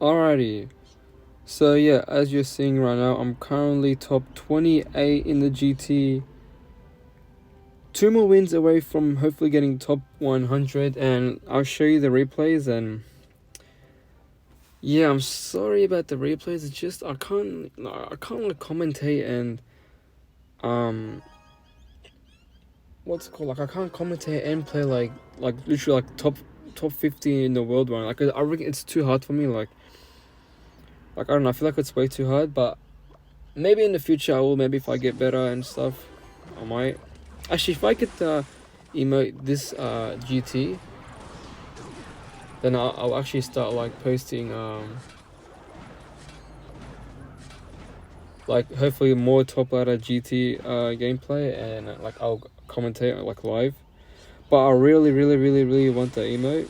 Alrighty. So yeah, as you're seeing right now, I'm currently top 28 in the GT. 2 more wins away from hopefully getting top 100, and I'll show you the replays. And yeah, I'm sorry about the replays. It's just I can't like commentate and what's it called, like I can't commentate and play like literally like top 50 in the world one. Like I reckon it's too hard for me. Like I don't know. I feel like it's way too hard, but maybe in the future I will. Maybe if I get better and stuff, I might. Actually, if I get the emote this GT, then I'll actually start like posting like hopefully more top ladder GT gameplay, and like I'll commentate like live. But I really want the emote.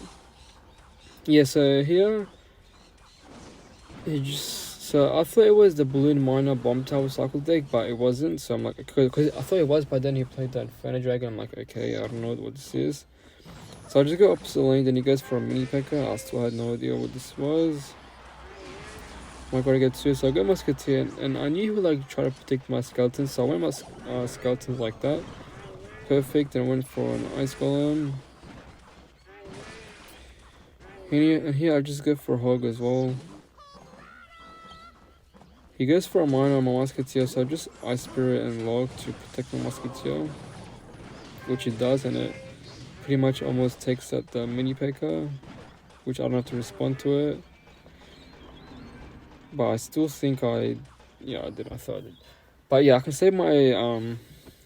Yeah, so here so I thought it was the balloon miner bomb tower cycle deck, but it wasn't. So I'm like, because I thought it was, but then he played that Inferno Dragon. I'm like, okay, I don't know what this is. So I just go opposite lane, then he goes for a mini P.E.K.K.A. I still had no idea what this was. I gotta get to it, so I got Musketeer, and I knew he would like try to protect my skeletons, so I went my skeletons like that. Perfect, and I went for an ice golem. And here I just go for a hog as well. He goes for a miner on my musketeer, so I just ice spirit and log to protect my musketeer, which it does, and it pretty much almost takes out the mini P.E.K.K.A., which I don't have to respond to it. But I still think I did. I thought I did. But yeah, I can save my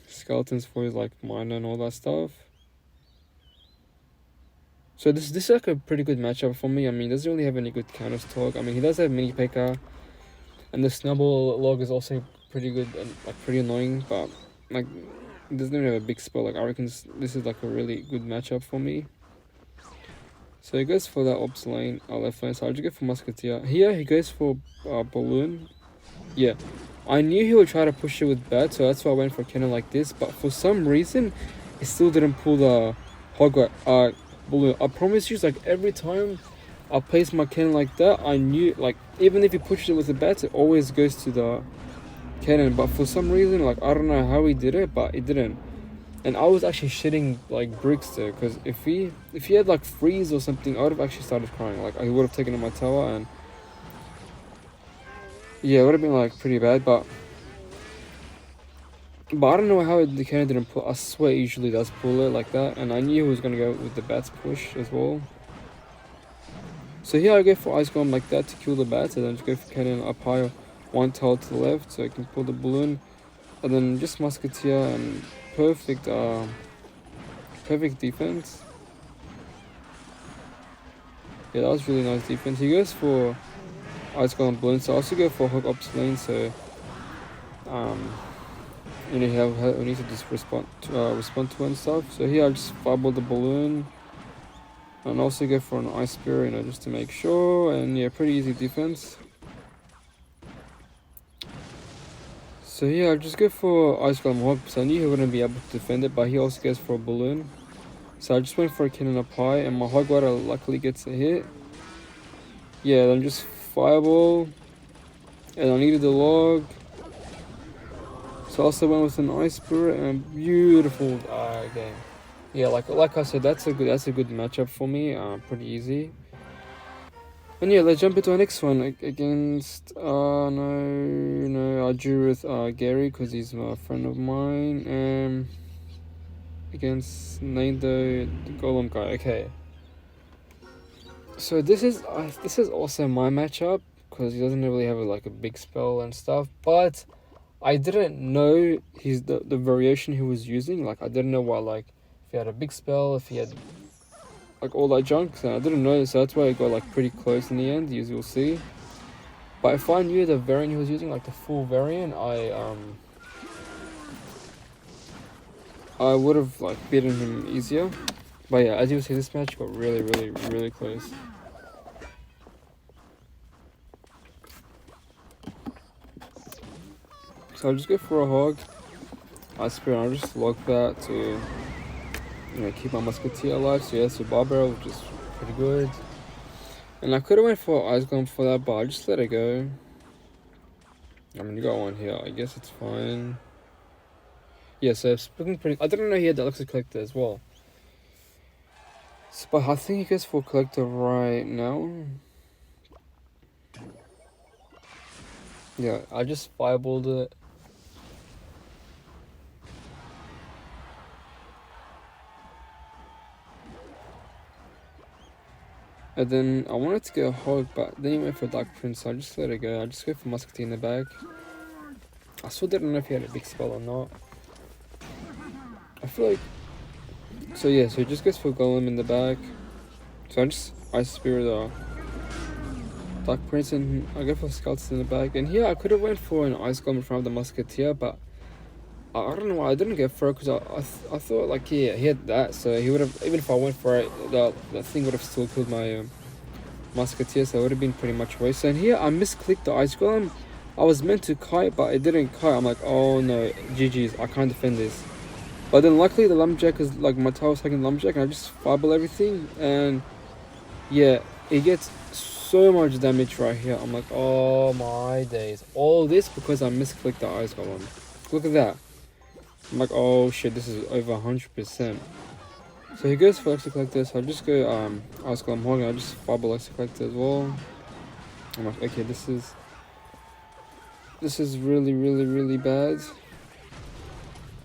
skeletons for his like miner and all that stuff. So this is like a pretty good matchup for me. I mean, he doesn't really have any good counters talk. I mean, he does have mini P.E.K.K.A. And the snowball log is also pretty good and like pretty annoying, but like it doesn't even have a big spell. Like I reckon this is like a really good matchup for me. So he goes for that ops lane, left lane. So I'll just go for musketeer. Here he goes for balloon. Yeah, I knew he would try to push it with bat, so that's why I went for cannon like this. But for some reason, he still didn't pull the hog balloon. I promise you, like every time I place my cannon like that, I knew, like, even if he pushes it with the bat, it always goes to the cannon. But for some reason, like, I don't know how he did it, but it didn't. And I was actually shitting, like, bricks there, because if he had, like, freeze or something, I would have actually started crying. Like, I would have taken on my tower, and yeah, it would have been, like, pretty bad, but I don't know how the cannon didn't pull. I swear it usually does pull it like that, and I knew he was going to go with the bats push as well. So here I go for ice golem like that to kill the bats, and then just go for cannon up high, one tile to the left so I can pull the balloon, and then just musketeer and perfect defense. Yeah, that was really nice defense. He goes for ice golem balloon, so I also go for hog ops lane. So we need to just respond to and stuff. So here I just fireball the balloon. And also go for an ice spirit, just to make sure. And yeah, pretty easy defense. So yeah, I'll just go for ice golem hog, because I knew he wouldn't be able to defend it, but he also goes for a balloon. So I just went for a cannon up high, and my hog rider luckily gets a hit. Yeah, then just fireball. And I needed the log. So I also went with an ice spirit and a beautiful game. Yeah, like I said, that's a good matchup for me. Pretty easy. And yeah, let's jump into our next one against I drew with Gary, because he's a friend of mine. Against Nando, the Golem guy. Okay. So this is also my matchup, because he doesn't really have a big spell and stuff, but I didn't know the variation he was using. Like I didn't know what if he had a big spell, if he had all that junk, and I didn't know, so that's why I got pretty close in the end, as you'll see. But if I knew the variant he was using, the full variant, I would have beaten him easier. But yeah, as you'll see, this match got really close. So I'll just go for a hog. I spirit, I'll just log that to keep my musketeer alive. So yeah, so bar barrel, which is pretty good. And I could have went for Ice Golem for that, but I just let it go. I mean, you got one here. I guess it's fine. Yeah, so it's looking pretty... I didn't know he had the Elixir Collector as well. So, but I think he goes for Collector right now. Yeah, I just fireballed it. And then I wanted to get a Hog, but then he went for Dark Prince, so I just let it go. I just go for Musketeer in the back. I still didn't know if he had a big spell or not. I feel like... So yeah, so he just goes for Golem in the back. So I just Ice Spirit Dark Prince, and I go for Scouts in the back. And here I could have went for an Ice Golem in front of the Musketeer, but I don't know why I didn't get for it, because I thought like, yeah, he had that, so he would have, even if I went for it, the thing would have still killed my Musketeer, so it would have been pretty much waste. And here I misclicked the Ice Golem. I was meant to kite, but it didn't kite. I'm like, oh no, GG's, I can't defend this. But then luckily the Lumberjack is like my tower second Lumberjack, and I just fireball everything, and yeah, it gets so much damage right here. I'm like, oh my days. All this because I misclicked the Ice Golem. Look at that. I'm like, oh shit, this is over 100%. So he goes for Elixir Collector, so I just go Ice Golem Hog, and I just fireball Elixir Collector as well. I'm like, okay, this is really bad.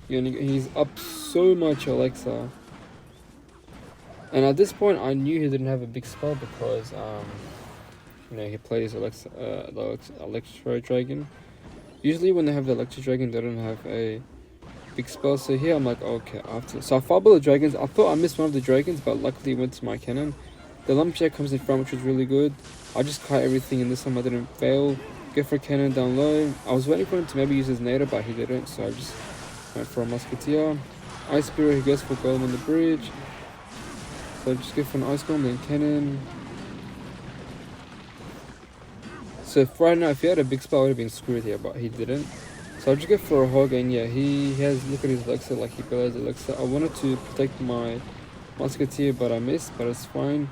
He's up so much Elixir. And at this point I knew he didn't have a big spell because you know, he plays the Electro Dragon. Usually when they have the Electro Dragon they don't have a big spell, so here I'm like, okay, so I fireball the dragons. I thought I missed one of the dragons, but luckily it went to my cannon. The Lumberjack comes in front, which was really good. I just kite everything, and this time I didn't fail. Go for a cannon down low. I was waiting for him to maybe use his Nader, but he didn't, so I just went for a Musketeer. Ice Spirit, he goes for Golem on the bridge. So I just go for an Ice Golem, then cannon. So if right now, if he had a big spell, I would have been screwed here, but he didn't. So I'll just go for a Hog, and yeah, he has, look at his Elixir, like he barely has Elixir. I wanted to protect my Musketeer, but I missed, but it's fine.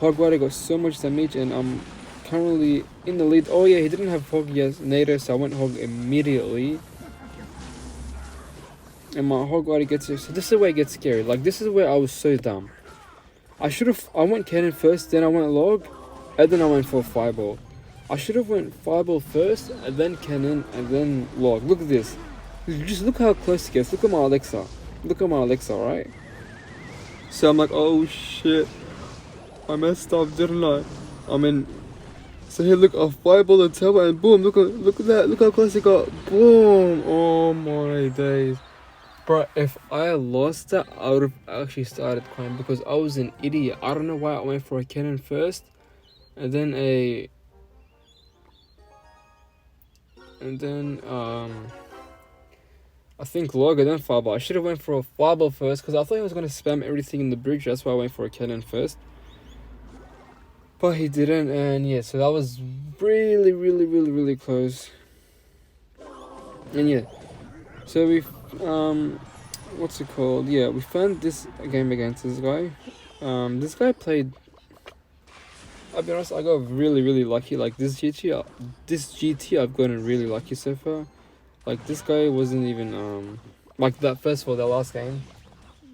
Hog Rider got so much damage, and I'm currently in the lead. Oh yeah, he didn't have Hog yet, Nader, so I went Hog immediately. And my Hog Rider gets it. So this is where it gets scary. Like, this is where I was so dumb. I went Cannon first, then I went Log, and then I went for Fireball. I should have went Fireball first, and then Cannon, and then Log. Look at this. Just look how close it gets. Look at my Elixir. Look at my Elixir, right? So I'm like, oh shit. I messed up, didn't I? I mean, so here, look, I Fireball the tower, and boom, look at that. Look how close it got. Boom. Oh my days. Bro, if I lost that, I would have actually started crying because I was an idiot. I don't know why I went for a cannon first, and then I think Log and then Fireball. I should have went for a Fireball first because I thought he was going to spam everything in the bridge. That's why I went for a cannon first. But he didn't, and yeah, so that was really close. And yeah, so we what's it called? Yeah, we found this game against this guy. This guy played. I'll be honest, I got really lucky. Like this GT, I've gotten really lucky so far. Like this guy wasn't even like that. First of all, the last game,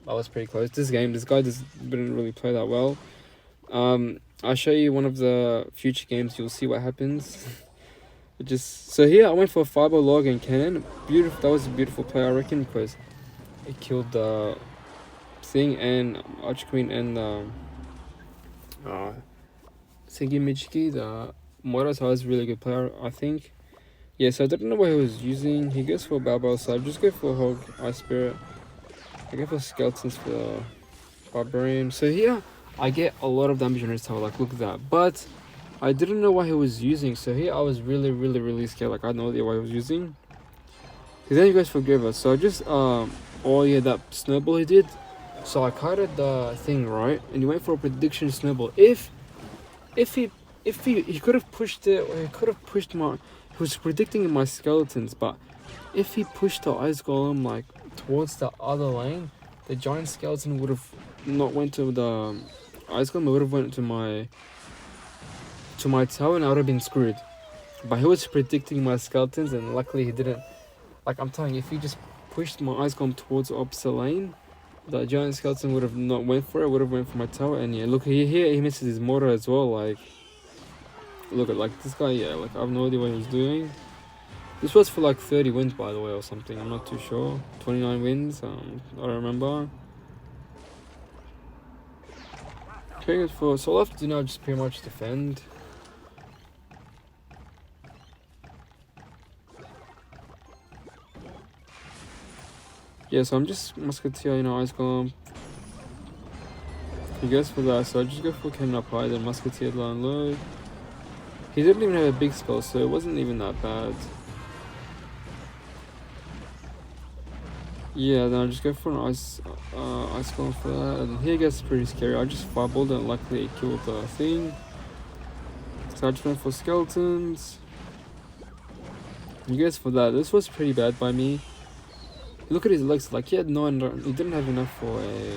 I was pretty close. This guy didn't really play that well. I'll show you one of the future games. You'll see what happens. So here I went for Fireball, Log, and Cannon. Beautiful. That was a beautiful play, I reckon, because it killed the thing and Arch Queen and Sengi Michiki. The Morata was a really good player, I think. Yeah, so I didn't know what he was using. He goes for Balbal, so I just go for Hog, Ice Spirit. I go for Skeletons for the Barbarian. So here I get a lot of damage on his tower, like look at that. But I didn't know what he was using, so here I was really scared, like I had no idea what he was using. Then he goes for Graver, so I just oh yeah, that snowball he did. So I kited the thing, right, and he went for a prediction snowball. If he could have pushed it, or he could have pushed he was predicting my skeletons, but if he pushed the Ice Golem like towards the other lane, the giant skeleton would have not went to the Ice Golem, it would have went to my to my tower and I would have been screwed. But he was predicting my skeletons, and luckily he didn't. Like, I'm telling you, if he just pushed my ice golem towards the opposite lane, the giant skeleton would have not went for it, would have went for my tower. And yeah, look, he misses his mortar as well. Like, look at, like, this guy, yeah, like, I have no idea what he was doing. This was for like 30 wins, by the way, or something. I'm not too sure. 29 wins, I don't remember. So all I have to do now is just pretty much defend. Yeah, so I'm just Musketeer, you know, Ice Golem. He goes for that, so I just go for Cannon up high, then Musketeer down low. He didn't even have a big spell, so it wasn't even that bad. Yeah, then I just go for an Ice Golem for that, and here gets pretty scary. I just fireballed and luckily it killed the thing. So I just went for Skeletons. He goes for that. This was pretty bad by me. Look at his legs, like he didn't have enough for a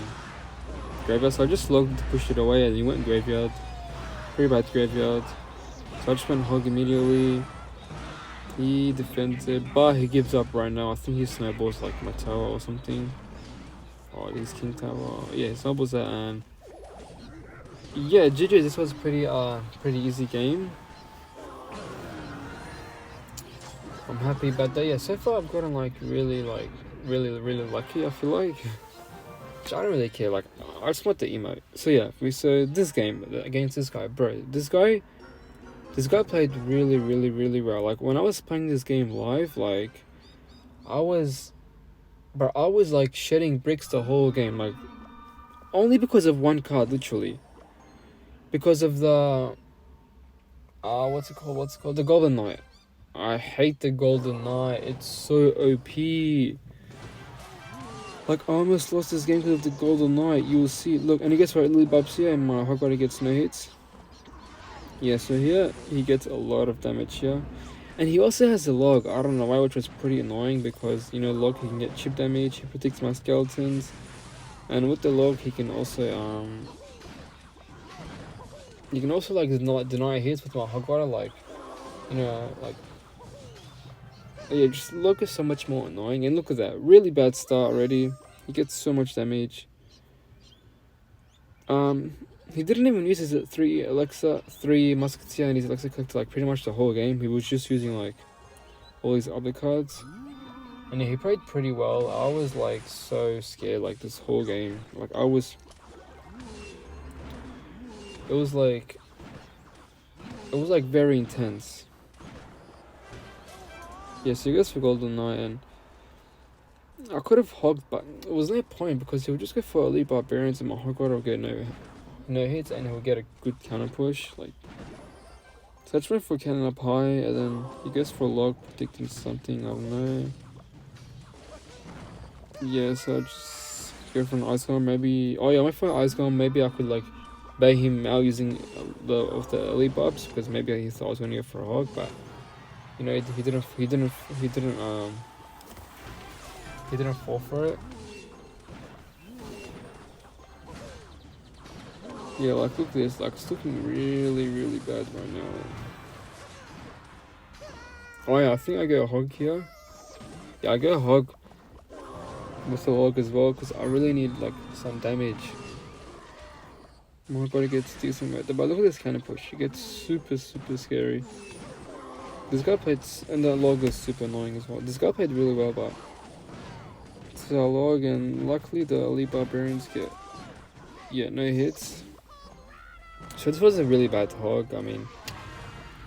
graveyard, so I just logged to push it away and he went graveyard. Pretty bad graveyard. So I just went Hog immediately. He defends it, but he gives up right now. I think he snowballs like my tower or something. Oh, he's King Tower. Yeah, he snowballs that, and yeah, GG, this was pretty easy game. I'm happy about that. Yeah, so far I've gotten like really lucky, I feel like. I don't really care, like, I just want the emote. So yeah, so this game against this guy, bro, this guy played really well. Like, when I was playing this game live, like, I was like shedding bricks the whole game, like, only because of one card, literally. Because of the what's it called, the Golden Knight. I hate the Golden Knight, it's so OP. Like, I almost lost this game because of the Golden Knight. You will see. Look, and he gets right little bubs here, and my Hogwarts gets no hits. Yeah, so here he gets a lot of damage here, and he also has a log. I don't know why, which was pretty annoying because, you know, log, he can get chip damage. He protects my skeletons, and with the log he can also like deny hits with my Hogwarts. Like, you know, like, yeah, just log is so much more annoying. And look at that, really bad start already. He gets so much damage. He didn't even use his 3 Musketeer and his Alexa collector like pretty much the whole game. He was just using like all these other cards. And yeah, he played pretty well. I was like so scared like this whole game. Like, it was like very intense. Yeah, so he goes for Golden Knight, and I could have hogged, but it was no point because he would just go for Elite Barbarians and my Hogwarts will get no hits, and he'll get a good counter push. Like, so I just went for Cannon up high, and then he goes for a log predicting something, I don't know. Yeah, so I just go for an Ice Golem, maybe. Oh yeah, I went for an Ice Golem. Maybe I could like bait him out using the Elite Barbs, because maybe he thought I was going to go for a Hog, but you know, he didn't fall for it. Yeah, like, look at this, like, it's looking really bad right now. Oh yeah, I think I go Hog here. Yeah, I go Hog with the Hog as well, because I really need like some damage. My body gets decent right there, but look at this cannon push. It gets super scary. This guy played, and the log is super annoying as well. This guy played really well, but it's a log, and luckily the Elite Barbarians get, yeah, no hits. So this was a really bad Hog. I mean,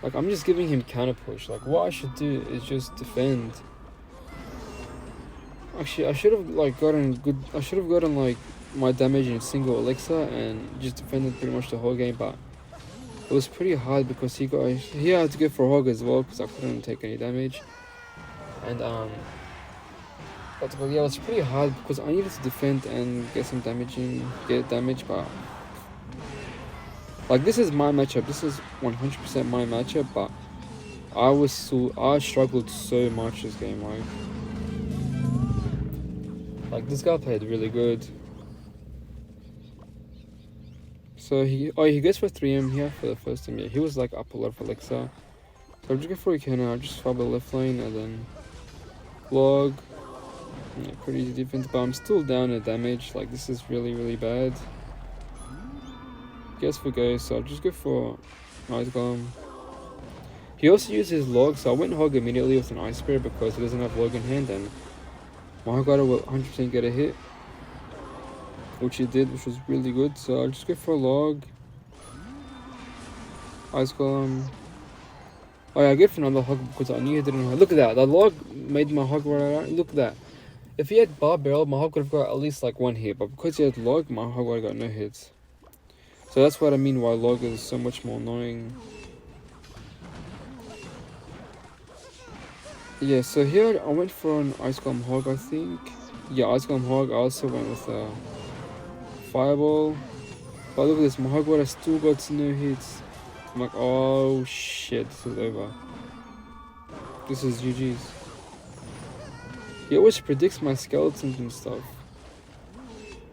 like, I'm just giving him counter push. Like, what I should do is just defend. Actually, I should have like gotten like my damage in single elixir and just defended pretty much the whole game, but it was pretty hard because he had to go for Hog as well because I couldn't take any damage. And yeah, it was pretty hard because I needed to defend and get some damage but like, this is my matchup. This is 100% my matchup, but I struggled so much this game. Like this guy played really good. So he goes for 3M here for the first time. Yeah, he was like up a lot for Alexa. So I'll just go for a cannon. I'll just follow the left lane and then log. Yeah, pretty easy defense, but I'm still down in damage. Like, this is really bad. Guess for go, so I'll just go for Ice Golem. He also uses log, so I went hog immediately with an Ice Spirit because he doesn't have log in hand, and my Hog will 100% get a hit, which he did, which was really good. So I'll just go for a log. Ice Golem. Oh yeah, I get for another hog because I knew he didn't have. Look at that, the log made my hog right out. Look at that. If he had bar barrel, my hog would have got at least like one hit, but because he had log, my hog would have got no hits. So that's what I mean why log is so much more annoying. Yeah, so here I went for an Ice Golem Hog, I think. Yeah, Ice Golem Hog. I also went with a Fireball. But look at this, my Hog would have still got no hits. I'm like, oh shit, this is over. This is GG's. He always predicts my skeletons and stuff.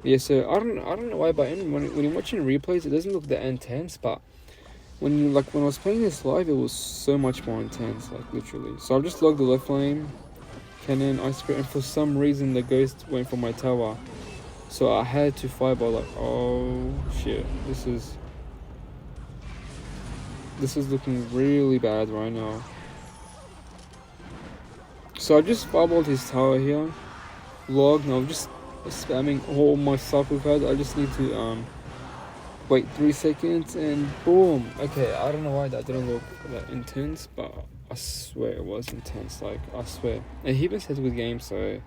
Yeah, so I don't know why, but when you're watching replays, it doesn't look that intense. But when I was playing this live, it was so much more intense, like literally. So I'll just log the left lane, cannon, Ice Spirit, and for some reason the ghost went for my tower. So I had to fireball. Like, oh shit, this is looking really bad right now. So I just fireballed his tower here, log. Now I'm just spamming all my cycle cards. I just need to wait 3 seconds and boom. Okay, I don't know why that didn't look that intense, but I swear it was intense. Like, I swear. And he even said good game, so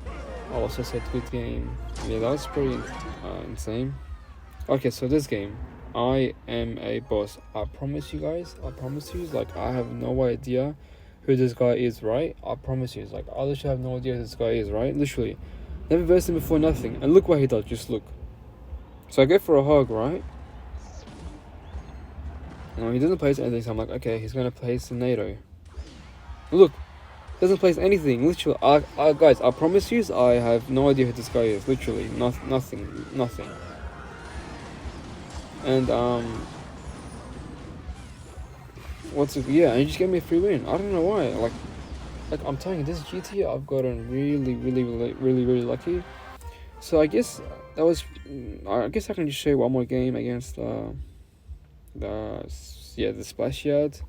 I also said good game. Yeah, that was pretty insane. Okay, so this game, I am a boss. I promise you guys. I promise you. Like, I have no idea who this guy is, right? I promise you. Like, I literally have no idea who this guy is, right? Literally. Never versed him before, nothing. And look what he does, just look. So I go for a hog, right? No, he doesn't place anything, so I'm like, okay, he's gonna place a NATO. Look, doesn't place anything, literally. Guys, I promise you, I have no idea who this guy is, literally. Nothing. And, yeah, and he just gave me a free win. I don't know why, like I'm telling you, this GT I've gotten really lucky. So I guess I guess I can just show you one more game against the Splash Yard.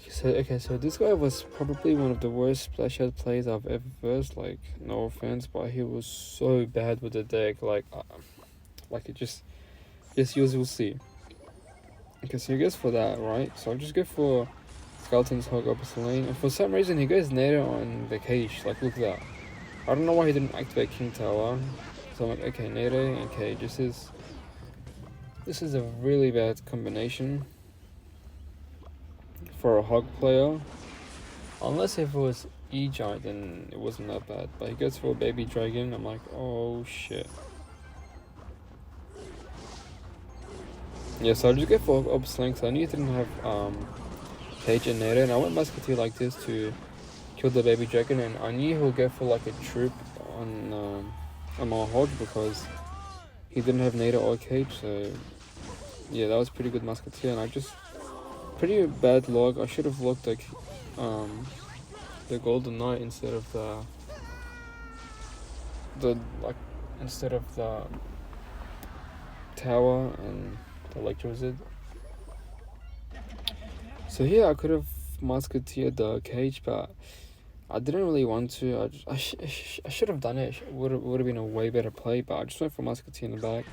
So this guy was probably one of the worst Splash Yard players I've ever versed. Like, no offense, but he was so bad with the deck. Like it just you will see. Okay, so he goes for that, right? So I'll just go for Skeleton's Hog opposite lane, and for some reason he goes NATO on the cage. Like, look at that. I don't know why he didn't activate King Tower. So I'm like, okay, NATO and cage. This is a really bad combination for a Hog player. Unless if it was E-Giant, then it wasn't that bad. But he goes for a Baby Dragon. I'm like, oh shit. Yeah, so I'll just go for opposite lane, because I knew he didn't have cage and NATO, and I went Musketeer like this to kill the Baby Dragon, and I knew he'll go for like a troop on my Hog because he didn't have NATO or cage. So yeah, that was pretty good Musketeer, and I just pretty bad log. I should have looked like the Golden Knight instead of the tower and the Electro Wizard. So here I could have Musketeered the cage, but I didn't really want to. I should have done it. It would have been a way better play, but I just went for Musketeer in the back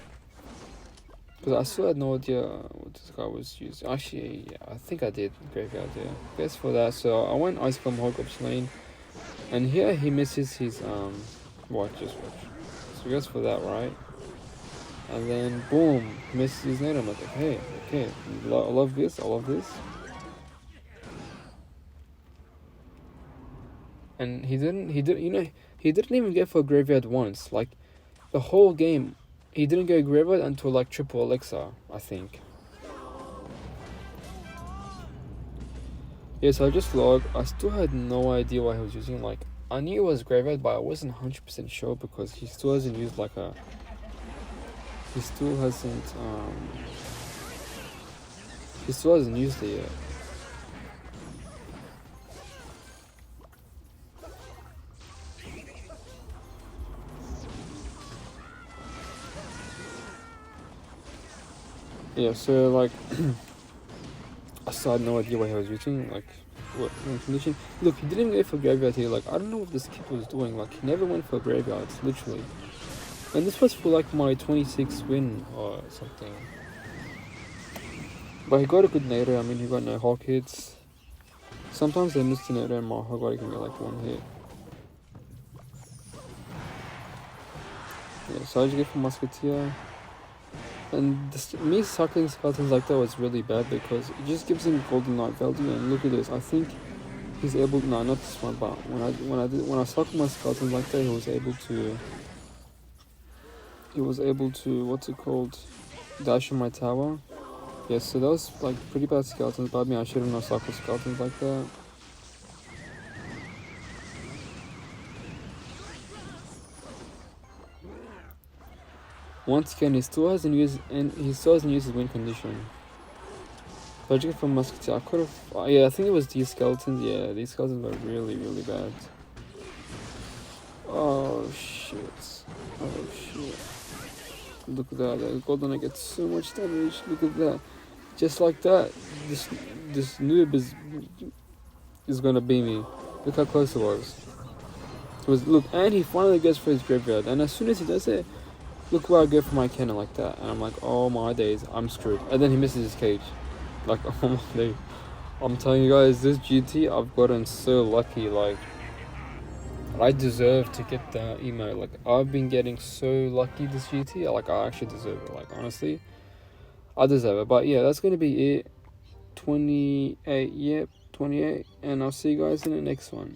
because I still had no idea what this guy was using. Actually, yeah, I think I did. Graveyard, yeah. Best for that. So I went Ice Golem Hog up lane, and here he misses his watch. So he goes for that, right? And then boom, misses his net. I'm like, okay, I love this. And he didn't even get for a graveyard once. Like, the whole game, he didn't go graveyard until like triple elixir, I think. Yeah, so I just log. I still had no idea what he was using. Like, I knew it was graveyard, but I wasn't 100% sure because he still hasn't used like a he still hasn't used it yet. Yeah, so like I still had no idea what he was using, like what condition. Look, he didn't go for graveyard here. Like I don't know what this kid was doing. Like he never went for graveyards, literally. And this was for like my 26th win or something. But he got a good nader. I mean, he got no hawk hits. Sometimes they missed the nader and my hog can get like one hit. Yeah, so I just get for musketeer. And me cycling skeletons like that was really bad because it just gives him golden knight value. And look at this, I think he's able. No, not this one, but when I cycled my skeletons like that, he was able to what's it called, dash in my tower. Yeah, so that was like pretty bad skeletons. But I mean, I should have not cycled skeletons like that. Once again, he still hasn't used his win condition. Logic from musketeer. I could have. Yeah, I think it was these skeletons. Yeah, these skeletons were really, really bad. Oh shit. Oh shit. Look at that. The golden I get so much damage. Look at that. Just like that. This noob is gonna beat me. Look how close it was. Look, and he finally goes for his graveyard. And as soon as he does it, look where I go for my cannon like that. And I'm like, oh my days, I'm screwed. And then he misses his cage. Like, oh my days. I'm telling you guys, this GT, I've gotten so lucky. Like, I deserve to get the emote. Like, I've been getting so lucky this GT. Like, I actually deserve it. Like, honestly, I deserve it. But yeah, that's going to be it. 28, yep, 28. And I'll see you guys in the next one.